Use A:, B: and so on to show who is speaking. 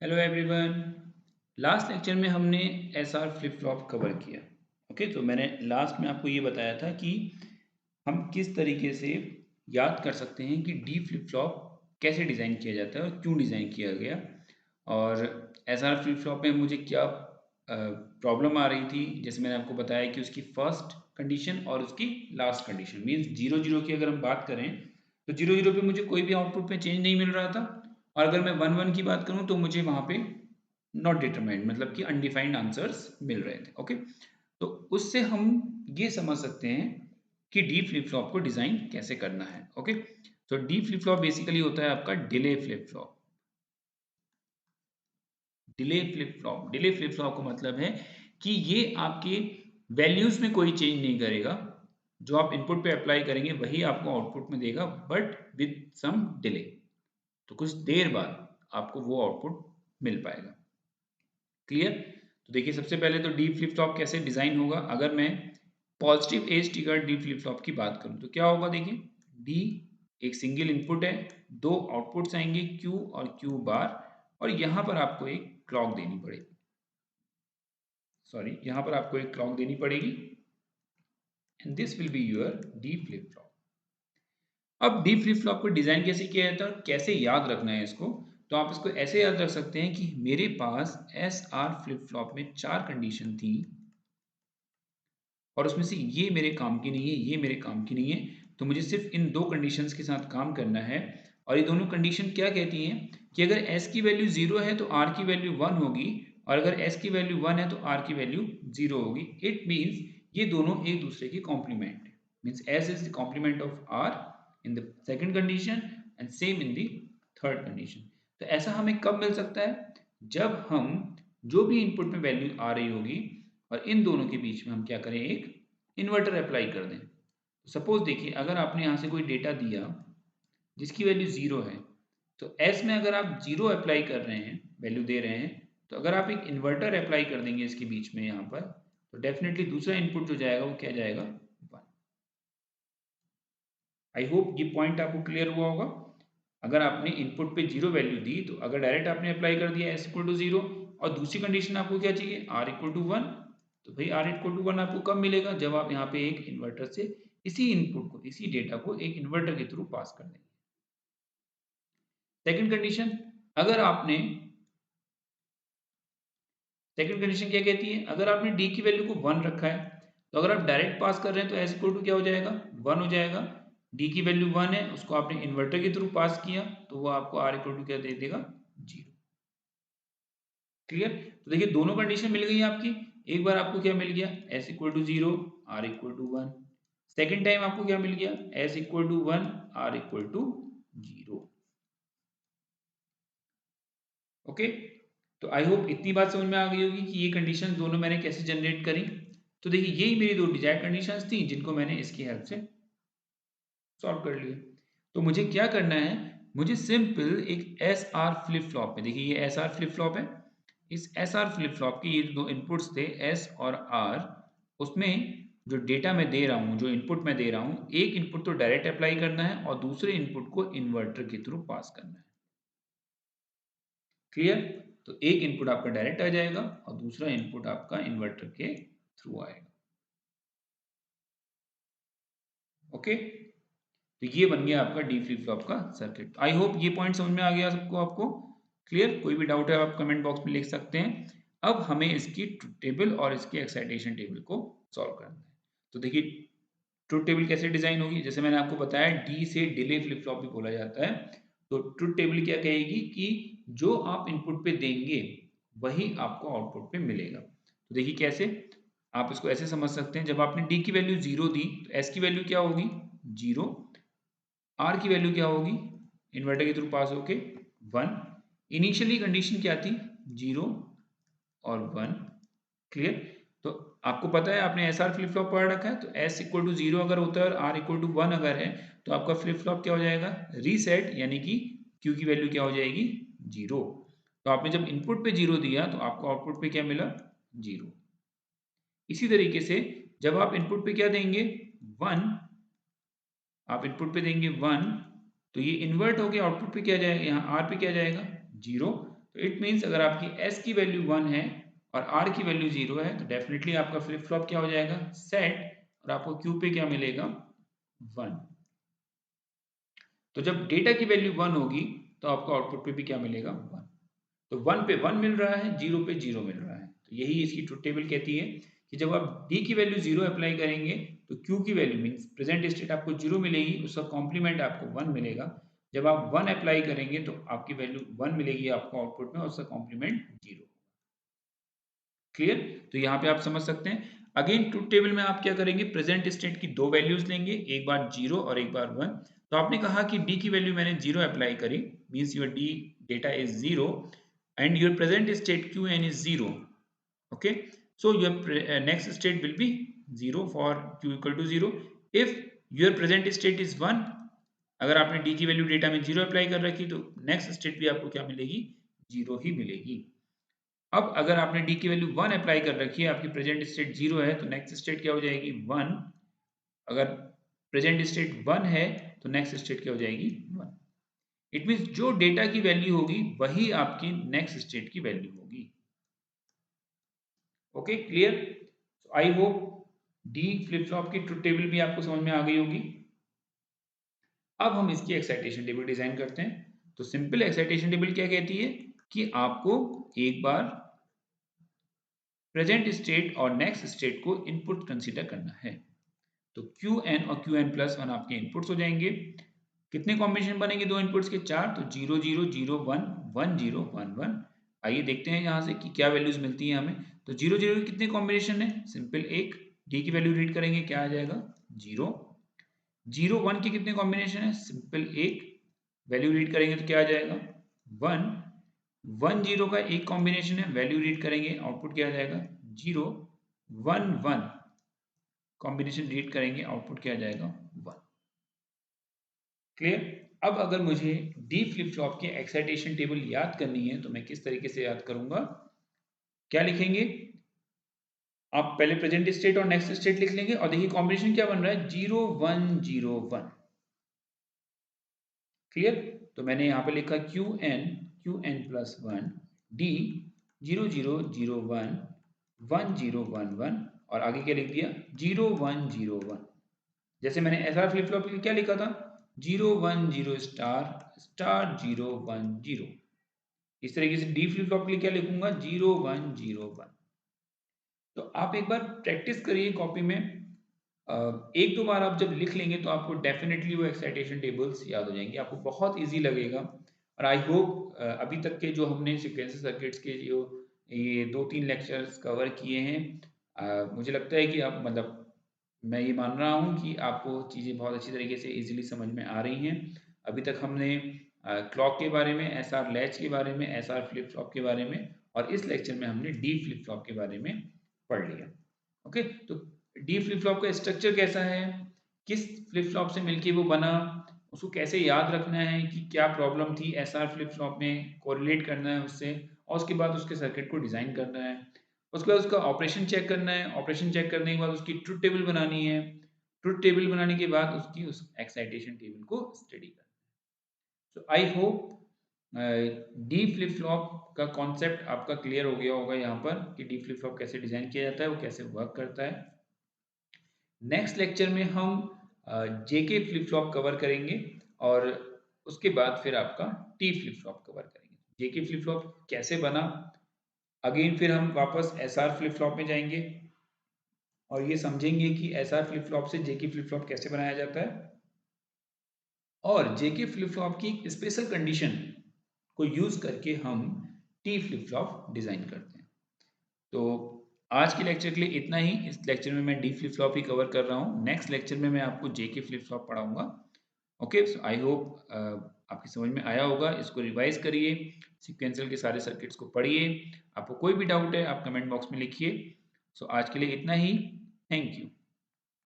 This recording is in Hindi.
A: Hello everyone. लास्ट लेक्चर में हमने एसआर फ्लिप फ्लॉप कवर किया। ओके, तो मैंने लास्ट में आपको ये बताया था कि हम किस तरीके से याद कर सकते हैं कि डी फ्लिप फ्लॉप कैसे डिज़ाइन किया जाता है और क्यों डिज़ाइन किया गया। और एसआर फ्लिप फ्लॉप में मुझे क्या प्रॉब्लम आ रही थी, जैसे मैंने आपको बताया कि उसकी फर्स्ट कंडीशन और उसकी last condition means zero zero की अगर हम बात करें तो जीरो जीरो पे मुझे कोई भी आउटपुट में चेंज नहीं मिल रहा था। और अगर मैं वन वन की बात करूं तो मुझे वहां पे नॉट डिटरमाइंड मतलब कि अनडिफाइंड आंसर्स मिल रहे थे। ओके, तो उससे हम ये समझ सकते हैं कि डी फ्लिप फ्लॉप को डिजाइन कैसे करना है। ओके, तो डी फ्लिप फ्लॉप बेसिकली होता है आपका delay flip flop. Delay flip flop का मतलब है कि ये आपके वैल्यूज में कोई चेंज नहीं करेगा। जो आप इनपुट पे अप्लाई करेंगे वही आपको आउटपुट में देगा, बट विद सम डिले। तो कुछ देर बाद आपको वो आउटपुट मिल पाएगा। क्लियर? तो देखिए, सबसे पहले तो डी फ्लिप फ्लॉप कैसे डिजाइन होगा। अगर मैं positive edge trigger D flip flop की बात करूं तो क्या होगा। देखिए, डी एक सिंगल इनपुट है, दो आउटपुट्स आएंगे क्यू और क्यू बार, और यहां पर आपको एक क्लॉक देनी पड़ेगी। सॉरी, यहां पर आपको एक क्लॉक देनी पड़ेगी and this will be your D flip flop. अब डी फ्लिप फ्लॉप को डिजाइन कैसे किया जाता है और कैसे याद रखना है इसको, तो आप इसको ऐसे याद रख सकते हैं कि मेरे पास एस आर फ्लिप फ्लॉप में चार कंडीशन थी और उसमें से ये मेरे काम की नहीं है, ये मेरे काम की नहीं है। तो मुझे सिर्फ इन दो कंडीशंस के साथ काम करना है। और ये दोनों कंडीशन क्या कहती हैं कि अगर s की वैल्यू 0 है तो r की वैल्यू 1 होगी, और अगर s की वैल्यू 1 है तो r की वैल्यू 0 होगी। इट मीन्स ये दोनों एक दूसरे की कॉम्प्लीमेंट है। Means s is the complement of r in the second condition and same in the third condition. तो ऐसा हमें कब मिल सकता है, जब हम जो भी इनपुट में वैल्यू आ रही होगी और इन दोनों के बीच में हम क्या करें, एक इन्वर्टर अप्लाई कर दें। सपोज देखिए, अगर आपने यहाँ से कोई डेटा दिया जिसकी वैल्यू 0 है, तो एस में अगर आप 0 अप्लाई कर रहे हैं, वैल्यू दे रहे हैं, तो अगर आप एक इन्वर्टर अप्लाई कर देंगे इसके बीच में यहाँ पर, तो डेफिनेटली दूसरा इनपुट जो जाएगा वो क्या जाएगा, 1। आई होप ये पॉइंट आपको क्लियर हुआ होगा। अगर आपने इनपुट पे 0 वैल्यू दी, तो अगर डायरेक्ट आपने अप्लाई कर दिया एस इक्वल टू 0, और दूसरी कंडीशन आपको क्या चाहिए, आर इक्वल टू 1, तो भाई आर इक्वल टू 1 आपको कब मिलेगा, जब आप यहाँ पे एक इन्वर्टर से इसी इनपुट को, इसी डेटा को एक इन्वर्टर के थ्रू पास कर देंगे। सेकंड कंडीशन, अगर आपने सेकंड कंडीशन क्या कहती है, अगर आपने डी की वैल्यू को 1 रखा है, तो अगर आप डायरेक्ट पास कर रहे हैं तो एस इक्वल टू क्या हो जाएगा, 1 हो जाएगा। डी की वैल्यू 1 है, उसको आपने इन्वर्टर के थ्रू पास किया, तो वो आपको आर इक्वल टू क्या दे देगा, 0। क्लियर? तो देखिए, दोनों कंडीशन मिल गई आपकी। एक बार आपको क्या मिल गया, S equal to 0, R equal to 1। Second time आपको क्या मिल गया, S equal to 1, R equal to 0। Okay, तो आई होप इतनी बात समझ में आ गई होगी कि ये कंडीशन दोनों मैंने कैसे जनरेट करी। तो देखिए, यही मेरी दो डिजायर्ड कंडीशंस थी जिनको मैंने इसकी हेल्प से सॉल्व कर लिया। तो मुझे क्या करना है, मुझे सिंपल एक एस आर फ्लिप फ्लॉप में, देखिए ये एस आर फ्लिप फ्लॉप है, इस एस आर फ्लिप फ्लॉप के ये दो इनपुट्स थे एस और आर, उसमें जो डेटा मैं दे रहा हूँ, जो इनपुट मैं दे रहा हूँ, एक इनपुट तो डायरेक्ट अप्लाई करना है और दूसरे इनपुट को इन्वर्टर के थ्रू पास करना है। क्लियर? तो एक इनपुट आपका डायरेक्ट आ जाएगा और दूसरा इनपुट आपका इन्वर्टर के थ्रू आएगा। ओके, तो ये बन गया आपका डी फ्लिप फ्लॉप का सर्किट। आई होप ये पॉइंट समझ में आ गया सबको, आपको क्लियर? कोई भी डाउट है आप कमेंट बॉक्स में लिख सकते हैं। अब हमें इसकी ट्रुथ टेबल और इसकी एक्साइटेशन टेबल को सॉल्व करना है। तो देखिए, ट्रुथ टेबल कैसे डिजाइन होगी, जैसे मैंने आपको बताया डी से डिले फ्लिप फ्लॉप भी बोला जाता है। तो ट्रुथ टेबल क्या कहेगी कि जो आप इनपुट पे देंगे वही आपको आउटपुट पे मिलेगा। तो देखिए कैसे, आप इसको ऐसे समझ सकते हैं, जब आपने डी की वैल्यू 0 दी तो एस की वैल्यू क्या होगी, 0। आर की वैल्यू क्या होगी, इन्वर्टर के थ्रू पास होके 1। इनिशियली कंडीशन क्या थी, 0 और 1। क्लियर? तो आपको पता है, आपने एस आर फ्लिप फ्लॉप पढ़ रखा है, तो एस इक्वल टू 0 अगर होता है और आर इक्वल टू 1 अगर है, तो आपका फ्लिप फ्लॉप क्या हो जाएगा, रीसेट, यानी कि क्यू की वैल्यू क्या हो जाएगी, 0। तो आपने जब इनपुट पे 0 दिया तो आपको आउटपुट पे क्या मिला, 0। इसी तरीके से जब आप इनपुट पे क्या देंगे, 1, आप इनपुट पे देंगे 1, तो ये इन्वर्ट होके आउटपुट पे क्या जाएगा, यहाँ आर पे क्या जाएगा, 0। इट मीन्स अगर आपकी S की वैल्यू 1 है और R की वैल्यू 0 है तो डेफिनेटली आपका फ्लिप फ्लॉप क्या हो जाएगा, सेट, और आपको Q पे क्या मिलेगा, 1। तो जब डेटा की वैल्यू 1 होगी तो आपको आउटपुट पे भी क्या मिलेगा, 1। तो 1 पे 1 मिल रहा है, 0 पे 0 मिल रहा है। तो यही इसकी ट्रुथ टेबल कहती है कि जब आप D की वैल्यू 0 अप्लाई करेंगे तो Q की वैल्यू मीन्स प्रेजेंट स्टेट आपको 0 मिलेगी, उसका कॉम्प्लीमेंट आपको 1 मिलेगा। जब आप 1 अप्लाई करेंगे तो आपकी वैल्यू 1 मिलेगी आपको आउटपुट में, और उसका कॉम्प्लीमेंट 0। क्लियर? तो यहाँ पे आप समझ सकते हैं। अगेन ट्रुथ टेबल में आप क्या करेंगे, प्रेजेंट स्टेट की दो वैल्यूज लेंगे, एक बार 0 और एक बार 1। तो आपने कहा कि D की वैल्यू मैंने 0 अप्लाई करी, means your D data is 0 and your present state Qn is 0. Okay, so your next state will be 0 for Q equal to 0. If your present state is 1, अगर आपने D की वैल्यू डेटा में 0 अप्लाई कर रखी तो नेक्स्ट स्टेट भी आपको क्या मिलेगी, 0 ही मिलेगी। अब अगर आपने D की वैल्यू 1 अप्लाई कर रखी है, आपकी प्रेजेंट स्टेट 0 है, तो नेक्स्ट स्टेट क्या हो जाएगी, 1। अगर प्रेजेंट स्टेट 1 है तो नेक्स्ट स्टेट क्या हो जाएगी, 1। इट मीन्स जो डेटा की वैल्यू होगी वही आपकी नेक्स्ट स्टेट की वैल्यू होगी। Okay, clear? आई होप डी फ्लिप फ्लॉप की ट्रुथ टेबल भी आपको समझ में आ गई होगी। अब हम इसकी एक्साइटेशन टेबल डिजाइन करते हैं। तो सिंपल एक्साइटेशन टेबल क्या कहती है कि आपको एक बार प्रेजेंट स्टेट और नेक्स्ट स्टेट को इनपुट कंसीडर करना है। तो Qn और Qn+1 आपके इनपुट्स हो जाएंगे। कितने कॉम्बिनेशन बनेंगे दो इनपुट्स के, 4। तो 0 0 0 1 1 0 1 1। आइए देखते हैं यहाँ से कि क्या वैल्यूज मिलती हैं हमें। तो 0 0 के कितने कॉम्बिनेशन है, सिंपल एक। D की वैल्यू रीड करेंगे, क्या आ जाएगा, 0। 0 1 के कितने कॉम्बिनेशन है, सिंपल एक। वैल्यू रीड करेंगे तो क्या आ जाएगा, 1। 1 0 का एक कॉम्बिनेशन है, वैल्यू रीड करेंगे आउटपुट क्या आ जाएगा, 0। 1 1 कॉम्बिनेशन रीड करेंगे आउटपुट क्या आ जाएगा, 1। क्लियर? अब अगर मुझे डी फ्लिप फ्लॉप की एक्साइटेशन टेबल याद करनी है तो मैं किस तरीके से याद करूंगा, क्या लिखेंगे, आप पहले प्रेजेंट स्टेट और नेक्स्ट स्टेट लिख लेंगे और देखिए कॉम्बिनेशन क्या बन रहा है, 0 1 0 1। क्लियर? तो मैंने यहाँ पे लिखा Qn+1 D 0 0 0 1 1 0 1 1 और आगे क्या लिख दिया, 0 1 0 1। जैसे मैंने SR फ्लिप फ्लॉप के लिए क्या लिखा था, 0 1 0 स्टार स्टार 0 1 0। इस तरीके से डी फ्लिप फ्लॉप के लिए क्या लिखूंगा, 0 1 0 1। तो आप एक बार प्रैक्टिस करिए कॉपी में, एक दो बार आप जब लिख लेंगे तो आपको डेफिनेटली वो एक्साइटेशन टेबल्स याद हो जाएंगे, आपको बहुत इजी लगेगा। और आई होप अभी तक के जो हमने सीक्वेंसर सर्किट्स के जो ये 2-3 लेक्चर्स कवर किए हैं, मुझे लगता है कि आप मतलब मैं ये मान रहा हूँ कि आपको चीज़ें बहुत अच्छी तरीके से इजीली समझ में आ रही हैं। अभी तक हमने क्लॉक के बारे में, एसआर लैच के बारे में, एसआर फ्लिप फ्लॉप के बारे में, और इस लेक्चर में हमने डी फ्लिप फ्लॉप के बारे में पढ़ लिया। ओके, तो डी फ्लिप फ्लॉप का स्ट्रक्चर कैसा है, किस फ्लिप फ्लॉप से मिलके वो बना, उसको कैसे याद रखना है कि क्या प्रॉब्लम थी एसआर फ्लिप फ्लॉप में, कोरिलेट करना है उससे, और उसके बाद उसके सर्किट को डिज़ाइन करना है। उसके बाद उसका ऑपरेशन चेक करना है, ऑपरेशन चेक करने के बाद उसकी ट्रुथ टेबल बनानी है, ट्रुथ टेबल बनाने के बाद उसकी उस एक्साइटेशन टेबल को स्टडी करना है। So I hope D flip flop का कॉन्सेप्ट आपका क्लियर हो गया होगा यहाँ पर कि डी फ्लिप फ्लॉप कैसे डिजाइन किया जाता है, वो कैसे वर्क करता है। नेक्स्ट लेक्चर में हम जेके फ्लिप फ्लॉप कवर करेंगे और उसके बाद फिर आपका टी फ्लिप फ्लॉप कवर करेंगे। जेके फ्लिप फ्लॉप कैसे बना, अगेन फिर हम वापस एसआर फ्लिप फ्लॉप में जाएंगे और ये समझेंगे कि एसआर फ्लिप फ्लॉप से जेके फ्लिप फ्लॉप कैसे बनाया जाता है, और जेके फ्लिप फ्लॉप की स्पेशल कंडीशन को यूज करके हम टी फ्लिप फ्लॉप डिजाइन करते हैं। तो आज के लेक्चर के लिए इतना ही। इस लेक्चर में मैं डी फ्लिप फ्लॉप ही कवर कर रहा हूँ, नेक्स्ट लेक्चर में मैं आपको जेके फ्लिप फ्लॉप पढ़ाऊंगा। ओके, सो आई होप आपकी समझ में आया होगा। इसको रिवाइज करिए, सीक्वेंशियल के सारे सर्किट्स को पढ़िए। आपको कोई भी डाउट है आप कमेंट बॉक्स में लिखिए। सो आज के लिए इतना ही, थैंक यू।